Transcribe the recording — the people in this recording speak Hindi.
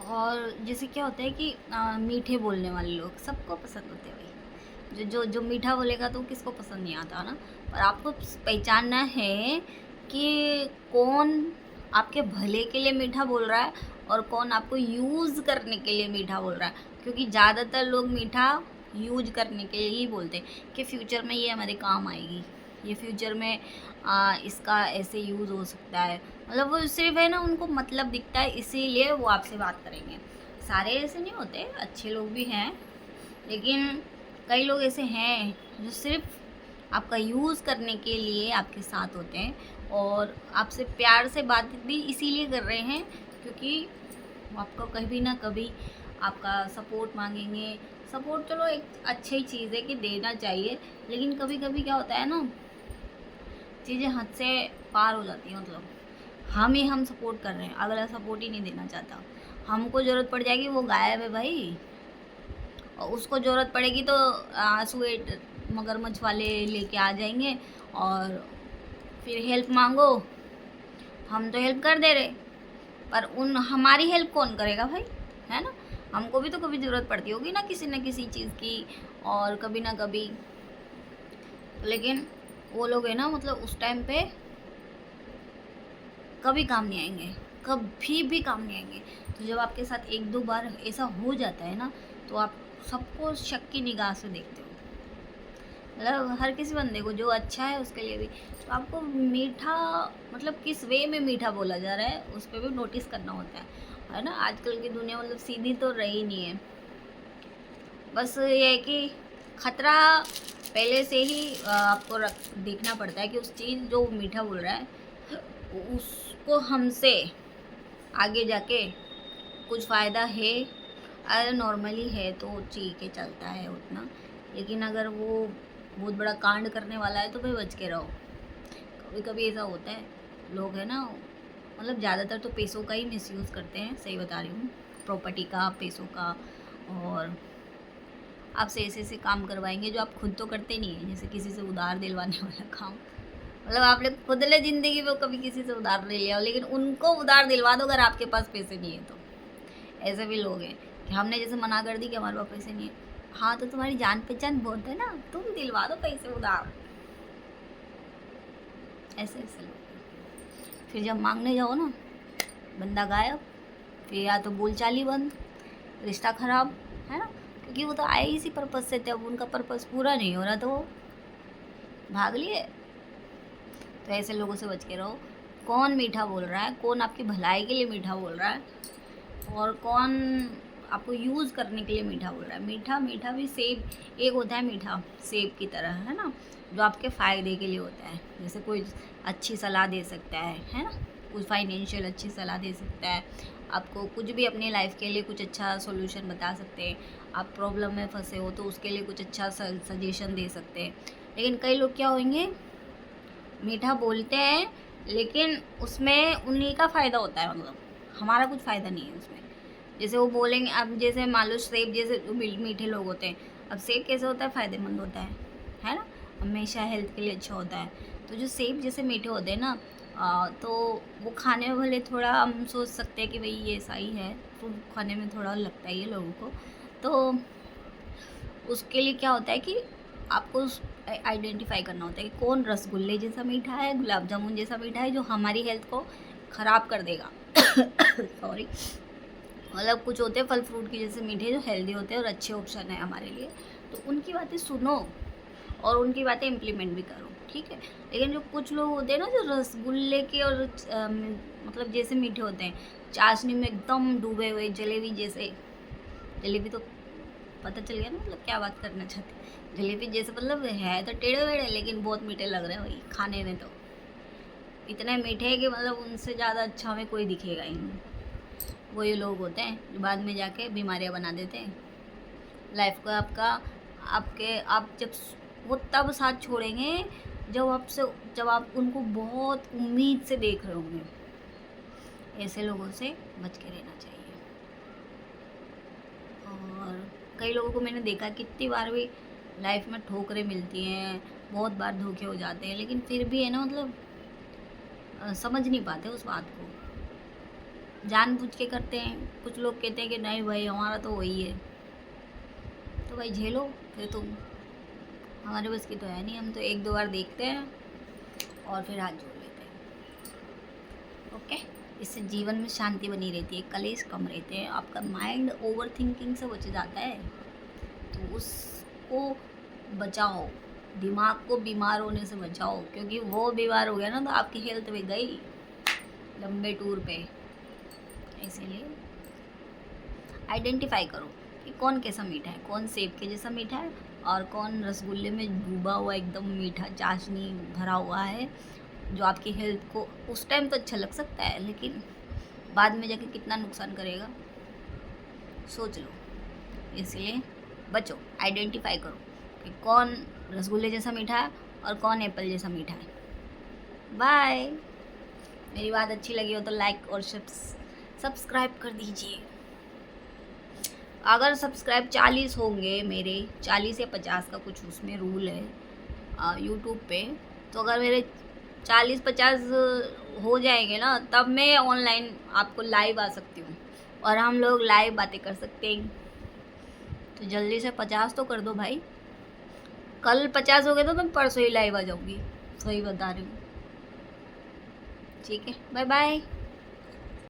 और जैसे क्या होता है कि मीठे बोलने वाले लोग सबको पसंद होते हैं भाई। जो जो जो मीठा बोलेगा तो किसको पसंद नहीं आता ना। पर आपको पहचानना है कि कौन आपके भले के लिए मीठा बोल रहा है और कौन आपको यूज़ करने के लिए मीठा बोल रहा है। क्योंकि ज़्यादातर लोग मीठा यूज करने के लिए ही बोलते हैं कि फ्यूचर में ये हमारे काम आएगी, ये फ्यूचर में इसका ऐसे यूज़ हो सकता है। मतलब वो सिर्फ है ना, उनको मतलब दिखता है इसीलिए वो आपसे बात करेंगे। सारे ऐसे नहीं होते, अच्छे लोग भी हैं, लेकिन कई लोग ऐसे हैं जो सिर्फ आपका यूज़ करने के लिए आपके साथ होते हैं और आपसे प्यार से बात भी इसीलिए कर रहे हैं क्योंकि वो आपको कभी ना कभी आपका सपोर्ट मांगेंगे। सपोर्ट चलो एक अच्छी चीज़ है कि देना चाहिए, लेकिन कभी कभी क्या होता है ना, चीज़ें हद से पार हो जाती हैं। मतलब हम सपोर्ट कर रहे हैं, अगला सपोर्ट ही नहीं देना चाहता। हमको ज़रूरत पड़ जाएगी, वो गायब है भाई। और उसको ज़रूरत पड़ेगी तो स्वेट मगरमच्छ वाले लेके आ जाएंगे और फिर हेल्प मांगो। हम तो हेल्प कर दे रहे, पर उन हमारी हेल्प कौन करेगा भाई, है ना। हमको भी तो कभी ज़रूरत पड़ती होगी ना किसी चीज़ की, और कभी ना कभी। लेकिन वो लोग है ना, मतलब उस टाइम पे कभी काम नहीं आएंगे, कभी भी काम नहीं आएंगे। तो जब आपके साथ एक दो बार ऐसा हो जाता है ना, तो आप सबको शक की निगाह से देखते हो। मतलब हर किसी बंदे को जो अच्छा है उसके लिए भी। तो आपको मीठा मतलब किस वे में मीठा बोला जा रहा है उस पर भी नोटिस करना होता है ना। आजकल की दुनिया मतलब सीधी तो रही नहीं है। बस ये है कि खतरा पहले से ही आपको देखना पड़ता है कि उस चीज़ जो मीठा बोल रहा है उसको हमसे आगे जाके कुछ फ़ायदा है। अगर नॉर्मली है तो ठीक है, चलता है उतना। लेकिन अगर वो बहुत बड़ा कांड करने वाला है तो भाई बच के रहो। कभी कभी ऐसा होता है, लोग है ना, मतलब ज़्यादातर तो पैसों का ही मिसयूज़ करते हैं, सही बता रही हूँ। प्रॉपर्टी का, पैसों का, और आपसे ऐसे ऐसे काम करवाएंगे जो आप खुद तो करते नहीं हैं। जैसे किसी से उधार दिलवाने वाला काम, मतलब आपने खुद ले ज़िंदगी में कभी किसी से उधार ले लिया हो, लेकिन उनको उधार दिलवा दो अगर आपके पास पैसे नहीं है तो। ऐसे भी लोग हैं कि हमने जैसे मना कर दी कि हमारे पास पैसे नहीं है। हाँ तो तुम्हारी जान पहचान बहुत है ना, तुम दिलवा दो पैसे उधार। ऐसे ऐसे लोग फिर जब मांगने जाओ ना, बंदा गायब। फिर या तो बोलचाल ही बंद, रिश्ता खराब, है ना। क्योंकि वो तो आए इसी पर्पज़ से थे, अब उनका पर्पज़ पूरा नहीं हो रहा तो वो भाग लिए। तो ऐसे लोगों से बच के रहो। कौन मीठा बोल रहा है, कौन आपकी भलाई के लिए मीठा बोल रहा है, और कौन आपको यूज़ करने के लिए मीठा बोल रहा है। मीठा मीठा भी सेब एक होता है, मीठा सेब की तरह, है ना, जो आपके फ़ायदे के लिए होता है। जैसे कोई अच्छी सलाह दे सकता है ना, कुछ फाइनेंशियल अच्छी सलाह दे सकता है आपको, कुछ भी अपनी लाइफ के लिए कुछ अच्छा सॉल्यूशन बता सकते हैं। आप प्रॉब्लम में फंसे हो तो उसके लिए कुछ अच्छा सजेशन दे सकते हैं। लेकिन कई लोग क्या होंगे, मीठा बोलते हैं लेकिन उसमें उन्हीं का फ़ायदा होता है, मतलब हमारा कुछ फ़ायदा नहीं है उसमें। जैसे वो बोलेंगे, अब जैसे मान लो सेब जैसे मीठे लोग होते हैं। अब सेब कैसे होता है, फ़ायदेमंद होता है ना, हमेशा हेल्थ के लिए अच्छा होता है। तो जो सेब जैसे मीठे होते हैं ना, तो वो खाने में भले थोड़ा हम सोच सकते हैं कि भाई ये ऐसा ही है, तो खाने में थोड़ा लगता ही है लोगों को। तो उसके लिए क्या होता है कि आपको आइडेंटिफाई करना होता है कि कौन रसगुल्ले जैसा मीठा है, गुलाब जामुन जैसा मीठा है, जो हमारी हेल्थ को ख़राब कर देगा। सॉरी। मतलब कुछ होते हैं फल फ्रूट के जैसे मीठे जो हेल्दी होते हैं और अच्छे ऑप्शन है हमारे लिए। तो उनकी बातें सुनो और उनकी बातें इम्प्लीमेंट भी करो, ठीक है। लेकिन जो कुछ लोग होते हैं ना, जो रसगुल्ले के और मतलब जैसे मीठे होते हैं, चाशनी में एकदम डूबे हुए, जलेबी जैसे। जलेबी तो पता चल गया ना, मतलब क्या बात करना चाहते हैं। जलेबी जैसे मतलब है तो टेढ़े वेढ़े, लेकिन बहुत मीठे लग रहे हैं वही खाने में। तो इतने मीठे हैं कि मतलब उनसे ज़्यादा अच्छा हमें कोई दिखेगा ही नहीं। वही लोग होते हैं जो बाद में जाके बीमारियां बना देते हैं लाइफ को आपका। आप जब वो तब साथ छोड़ेंगे जब आप उनको बहुत उम्मीद से देख रहे होंगे। ऐसे लोगों से बच के रहना चाहिए। और कई लोगों को मैंने देखा कितनी बार भी लाइफ में ठोकरें मिलती हैं, बहुत बार धोखे हो जाते हैं, लेकिन फिर भी है ना, मतलब समझ नहीं पाते उस बात को। जानबूझ के करते हैं। कुछ लोग कहते हैं कि नहीं भाई हमारा तो वही है, तो भाई झेलो फिर तुम। हमारे बस की तो है नहीं, हम तो एक दो बार देखते हैं और फिर हाथ जोड़ लेते हैं। ओके, इससे जीवन में शांति बनी रहती है, कलेश कम रहते हैं, आपका माइंड ओवर थिंकिंग से बच जाता है। तो उसको बचाओ, दिमाग को बीमार होने से बचाओ, क्योंकि वो बीमार हो गया ना तो आपकी हेल्थ में गई लंबे टूर पे। इसीलिए आइडेंटिफाई करो कि कौन कैसा मीठा है, कौन सेब के जैसा मीठा है और कौन रसगुल्ले में डूबा हुआ एकदम मीठा चाशनी भरा हुआ है, जो आपकी हेल्थ को उस टाइम तो अच्छा लग सकता है लेकिन बाद में जाके कितना नुकसान करेगा, सोच लो। इसलिए बचो, आइडेंटिफाई करो कि कौन रसगुल्ले जैसा मीठा है और कौन एप्पल जैसा मीठा है। बाय। मेरी बात अच्छी लगी हो तो लाइक और सब्सक्राइब कर दीजिए। अगर सब्सक्राइब 40 होंगे मेरे, 40 या 50 का कुछ उसमें रूल है यूट्यूब पे, तो अगर मेरे 40-50 हो जाएंगे ना तब मैं ऑनलाइन आपको लाइव आ सकती हूँ और हम लोग लाइव बातें कर सकते हैं। तो जल्दी से 50 तो कर दो भाई। कल 50 हो गए तो मैं परसों ही लाइव आ जाऊँगी, सही बता रही हूँ। ठीक है, बाय बाय।